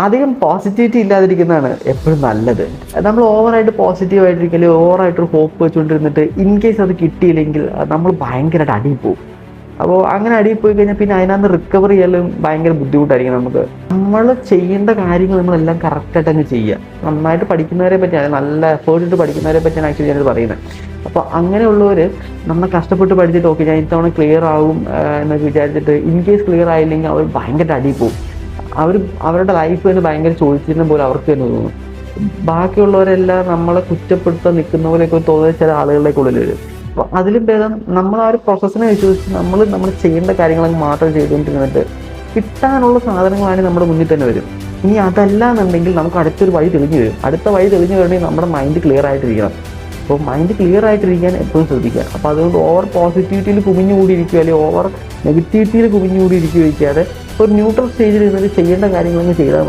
അധികം പോസിറ്റിവിറ്റി ഇല്ലാതിരിക്കുന്നതാണ് എപ്പോഴും നല്ലത്. നമ്മൾ ഓവറായിട്ട് പോസിറ്റീവായിട്ടിരിക്കുക, അല്ലെങ്കിൽ ഓവറായിട്ടൊരു ഹോപ്പ് വെച്ചുകൊണ്ടിരുന്നിട്ട് ഇൻ കേസ് അത് കിട്ടിയില്ലെങ്കിൽ നമ്മൾ ഭയങ്കരമായിട്ട് അടിയിൽ പോകും. അപ്പോൾ അങ്ങനെ അടിയിൽ പോയി കഴിഞ്ഞാൽ പിന്നെ അതിനകത്ത് റിക്കവർ ചെയ്യാനും ഭയങ്കര ബുദ്ധിമുട്ടായിരിക്കും നമുക്ക്. നമ്മൾ ചെയ്യേണ്ട കാര്യങ്ങൾ നമ്മളെല്ലാം കറക്റ്റായിട്ട് അങ്ങ് ചെയ്യുക. നന്നായിട്ട് പഠിക്കുന്നവരെ പറ്റിയാണ്, നല്ല എഫേർട്ട് ഇട്ട് പഠിക്കുന്നവരെ പറ്റിയാണ് ആക്ച്വലി ഞാനിത് പറയുന്നത്. അപ്പോൾ അങ്ങനെയുള്ളവർ നമ്മൾ കഷ്ടപ്പെട്ട് പഠിച്ചിട്ട് ഓക്കെ ഞാൻ ഇത്തവണ ക്ലിയർ ആകും എന്നൊക്കെ വിചാരിച്ചിട്ട് ഇൻ കേസ് ക്ലിയർ ആയില്ലെങ്കിൽ അവർ ഭയങ്കര അടിയിൽ പോകും. അവരുടെ ലൈഫ് തന്നെ ഭയങ്കര ചോദിച്ചിരുന്ന പോലെ അവർക്ക് തന്നെ തോന്നും. ബാക്കിയുള്ളവരെല്ലാം നമ്മളെ കുറ്റപ്പെടുത്താൻ നിൽക്കുന്ന പോലെയൊക്കെ തോന്നുന്ന ചില ആളുകളുടെ ഉള്ളിൽ വരും. അപ്പോൾ അതിലും ഭേദം നമ്മൾ ആ ഒരു പ്രോസസ്സിനെ വിശ്വസിച്ച് നമ്മൾ ചെയ്യേണ്ട കാര്യങ്ങളൊക്കെ മാത്രം ചെയ്തുകൊണ്ടിരുന്നിട്ട് കിട്ടാനുള്ള സാധനങ്ങളാണ് നമ്മുടെ മുന്നിൽ തന്നെ വരും. ഇനി അതല്ല എന്നുണ്ടെങ്കിൽ നമുക്ക് അടുത്തൊരു വഴി തെളിഞ്ഞു വരും. അടുത്ത വഴി തെളിഞ്ഞു വരണമെങ്കിൽ നമ്മുടെ മൈൻഡ് ക്ലിയർ ആയിട്ടിരിക്കണം. അപ്പോൾ മൈൻഡ് ക്ലിയർ ആയിട്ടിരിക്കാൻ എപ്പോഴും ശ്രദ്ധിക്കുക. അപ്പോൾ അതുകൊണ്ട് ഓവർ പോസിറ്റിവിറ്റിയിൽ കുമിഞ്ഞുകൂടിയിരിക്കുക, അല്ലെങ്കിൽ ഓവർ നെഗറ്റിവിറ്റിയിൽ കുമിഞ്ഞുകൂടിയിരിക്കുക വയ്ക്കാതെ ഒരു ന്യൂട്രൽ സ്റ്റേജിൽ ഇരുന്നിട്ട് ചെയ്യേണ്ട കാര്യങ്ങളൊന്നും ചെയ്താൽ